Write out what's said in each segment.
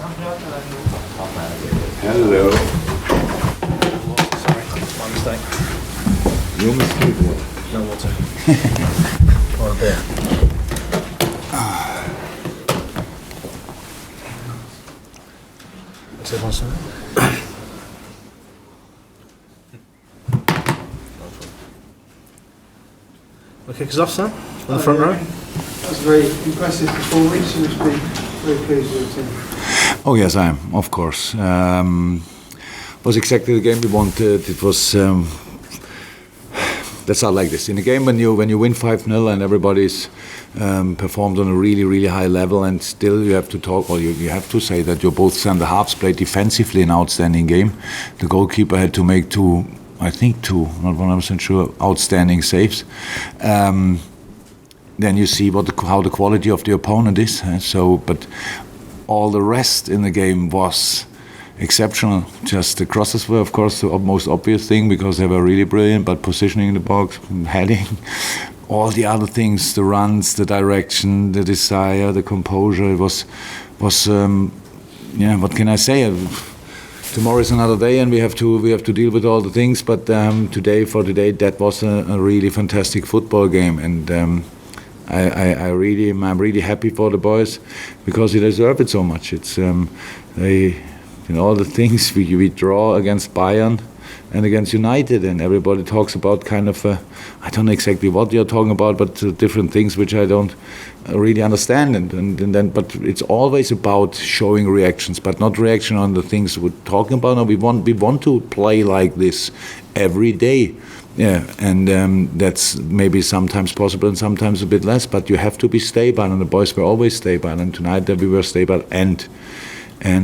Hello. Sorry, my mistake. Your mistake, what? No water. Or a beer. What's everyone saying? Okay, kick us off, Sam, on the front row. That was a very impressive performance. You must be very pleased with the team. Oh yes, I am, of course. Was exactly the game we wanted. It was. That's not like this. In a game when you win 5-0 and everybody's performed on a really high level, and still you have to talk, or you have to say that your both centre halves played defensively an outstanding game. The goalkeeper had to make two, not 100% sure, outstanding saves. Then you see how the quality of the opponent is. But all the rest in the game was exceptional. Just the crosses were, of course, the most obvious thing because they were really brilliant. But positioning in the box, heading, all the other things, the runs, the direction, the desire, the composure. It was what can I say? Tomorrow is another day, and we have to deal with all the things. But today, that was a really fantastic football game, and I'm really happy for the boys because they deserve it so much. It's all the things we draw against Bayern and against United, and everybody talks about kind of I don't know exactly what you're talking about, but different things which I don't really understand, and then but it's always about showing reactions, but not reaction on the things we're talking about. No, we want to play like this every day. Yeah, and that's maybe sometimes possible and sometimes a bit less, but you have to be stable, and the boys were always stable, and tonight we were stable and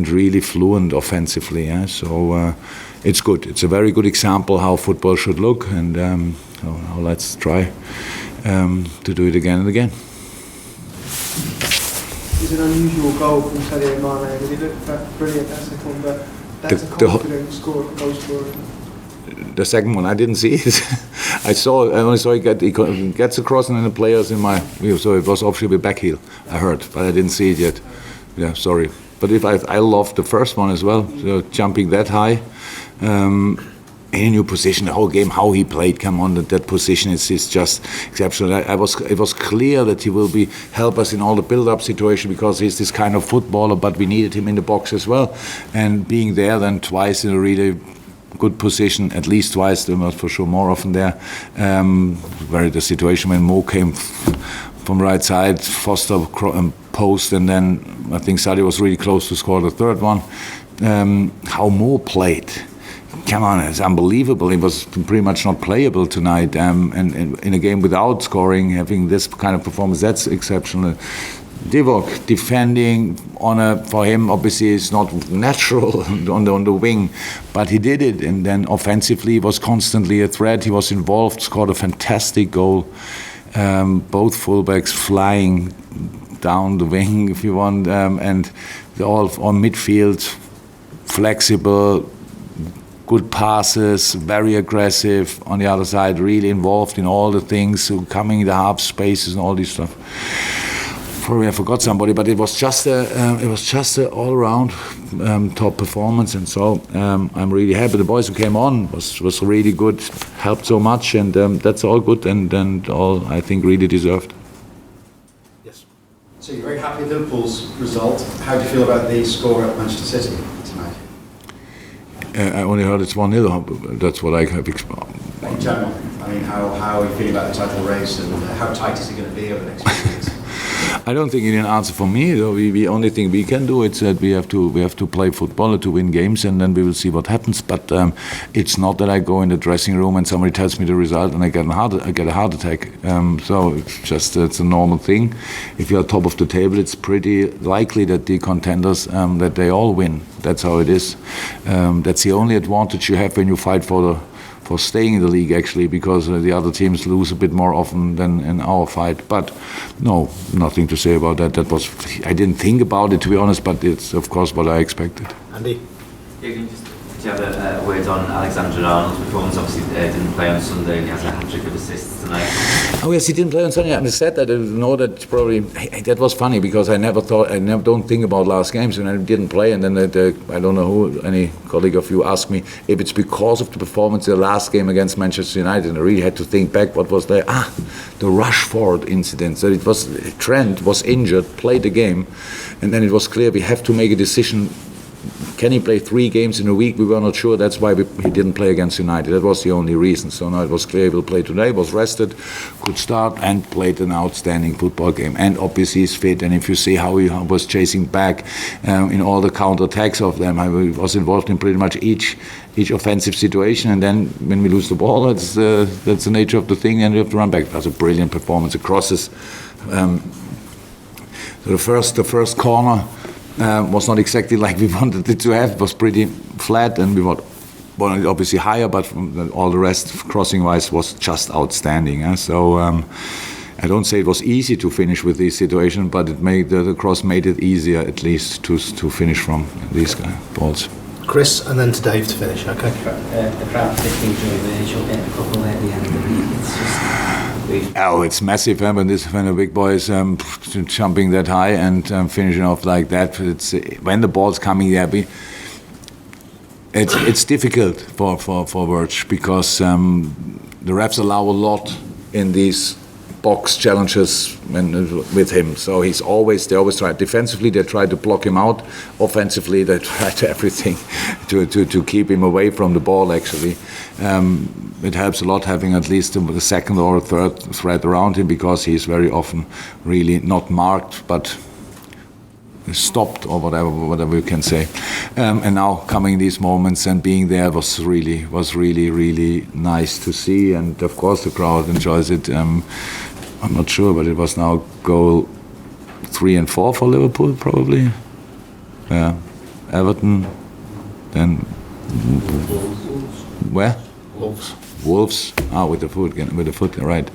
really fluent offensively. Yeah? So it's good. It's a very good example how football should look, and let's try to do it again and again. It's an unusual goal from Sadio Mane. Did he look brilliant? That's a confident goal scorer. The second one, I didn't see it. I only saw he gets across, and then the players in my view. So it was obviously back heel, I heard, but I didn't see it yet. Yeah, sorry. But I loved the first one as well. So jumping that high, in a new position, the whole game, how he played. Come on, that position is just exceptional. It was clear that he will help us in all the build-up situation because he's this kind of footballer. But we needed him in the box as well, and being there then twice in a really good position, at least twice, for sure more often there. Where the situation when Mo came from right side, Foster post, and then I think Sadio was really close to score the third one. How Mo played, come on, it's unbelievable. He was pretty much not playable tonight, and in a game without scoring, having this kind of performance, that's exceptional. Divock defending for him obviously is not natural on the wing, but he did it, and then offensively he was constantly a threat. He was involved, scored a fantastic goal. Both fullbacks flying down the wing, if you want, and all on midfield, flexible, good passes, very aggressive. On the other side, really involved in all the things, so coming in the half spaces and all this stuff. Probably I forgot somebody, but it was just a all-around top performance, and so I'm really happy. The boys who came on was really good, helped so much, and that's all good, and all I think really deserved. Yes. So you're very happy with Liverpool's result. How do you feel about the score at Manchester City tonight? I only heard it's 1-0. That's what I have experienced. In general, I mean, how are you feeling about the title race, and how tight is it going to be over the next few weeks? I don't think you need an answer for me. The only thing we can do is that we have to play football to win games, and then we will see what happens. But it's not that I go in the dressing room and somebody tells me the result and I get a heart attack. So it's a normal thing. If you're top of the table, it's pretty likely that the contenders that they all win. That's how it is. That's the only advantage you have when you fight for staying in the league, actually, because the other teams lose a bit more often than in our fight. But no, nothing to say about that. I didn't think about it, to be honest, but it's of course what I expected. Andy? Jurgen, just Do you have a word on Alexander-Arnold's performance? Obviously, didn't play on Sunday, and he has a hat-trick of assists tonight. Oh yes, he didn't play on Sunday. I said that. I know that probably that was funny because I never don't think about last games, and I didn't play. And then I don't know who, any colleague of you asked me if it's because of the performance in the last game against Manchester United, and I really had to think back what was there. The Rashford incident. So it was Trent was injured, played the game, and then it was clear we have to make a decision. Can he play 3 games in a week? We were not sure. That's why he didn't play against United. That was the only reason. So now it was clear he will play today. Was rested, could start, and played an outstanding football game. And obviously he's fit. And if you see how he was chasing back in all the counter-attacks of them, I was involved in pretty much each offensive situation. And then when we lose the ball, that's the nature of the thing, and we have to run back. It was a brilliant performance. The crosses. So the first corner. Was not exactly like we wanted it to have. It was pretty flat, and we wanted obviously higher, but all the rest, crossing-wise, was just outstanding. So I don't say it was easy to finish with this situation, but it made the cross made it easier at least to finish from these balls. Chris, and then to Dave to finish. Okay. The crowd particularly enjoyed Virgil getting a couple at the end of the week. It's just. Oh, it's massive when a big boy is jumping that high and finishing off like that. It's when the ball's coming there. It's difficult for Virg because the refs allow a lot in these box challenges with him. So they always try defensively. They try to block him out. Offensively, they try to everything to keep him away from the ball. Actually, it helps a lot having at least the second or third threat around him because he's very often really not marked but stopped or whatever you can say. And now coming these moments and being there was really nice to see. And of course the crowd enjoys it. I'm not sure, but it was now goal 3 and 4 for Liverpool probably. Yeah, Everton, then where? Wolves. With the foot, right?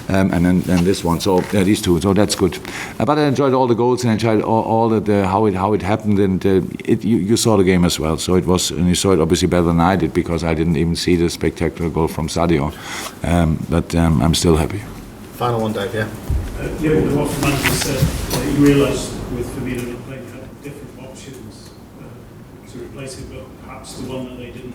And then this one. So these two. So that's good. But I enjoyed all the goals and I enjoyed all how it happened. And you saw the game as well. So it was, and you saw it obviously better than I did because I didn't even see the spectacular goal from Sadio. But I'm still happy. Final one, Dave. Yeah. The Watford manager said that he realised with Firmino not playing, they had different options to replace him, but perhaps the one that they didn't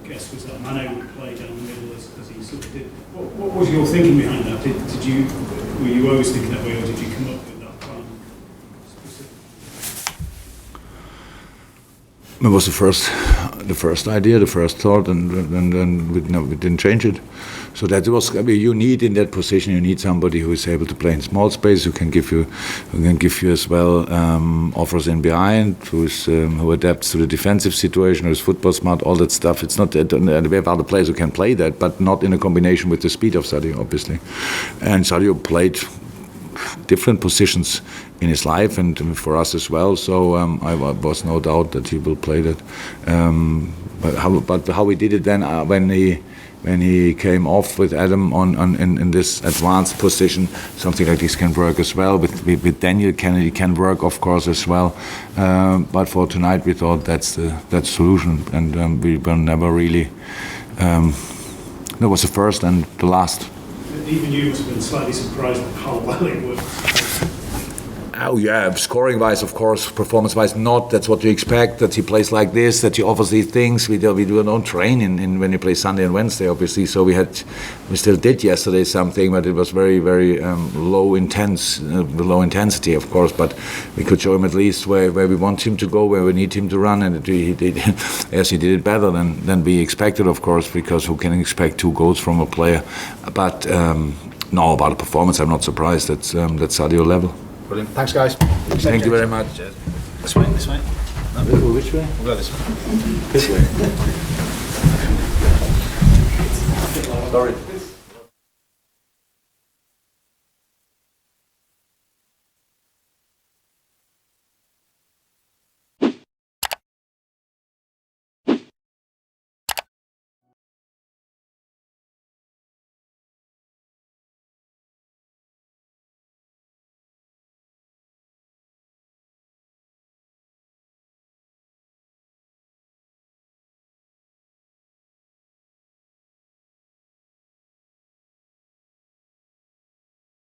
guess was that Mane would play down the middle as he sort of did. What was your thinking behind that? Were you always thinking that way, or did you come up with that plan specifically? It was the first idea, the first thought, and then we didn't change it. So that was. I mean, you need in that position. You need somebody who is able to play in small space, who can give you as well offers in behind, who adapts to the defensive situation, who is football smart, all that stuff. It's not. We have other players who can play that, but not in a combination with the speed of Sadio, obviously. And Sadio played different positions in his life and for us as well. So I was no doubt that he will play that. But how he did it then when he came off with Adam in this advanced position, something like this can work as well. With Daniel Kennedy can work, of course, as well. But for tonight, we thought that's the solution, and we were never really. That was the first and the last. Even you must have been slightly surprised at how well it worked. Oh yeah, scoring-wise, of course, performance-wise, not. That's what you expect, that he plays like this, that he offers these things. We don't train in when you play Sunday and Wednesday, obviously. So we still did yesterday something, but it was very, very low intensity, of course. But we could show him at least where we want him to go, where we need him to run, and he did. Yes, he did it better than we expected, of course, because who can expect 2 goals from a player? But no, about the performance, I'm not surprised. That's Sadio level. Brilliant. Thanks, guys. Thank you very much. This way. No, which way? We'll go this way. This way. Sorry.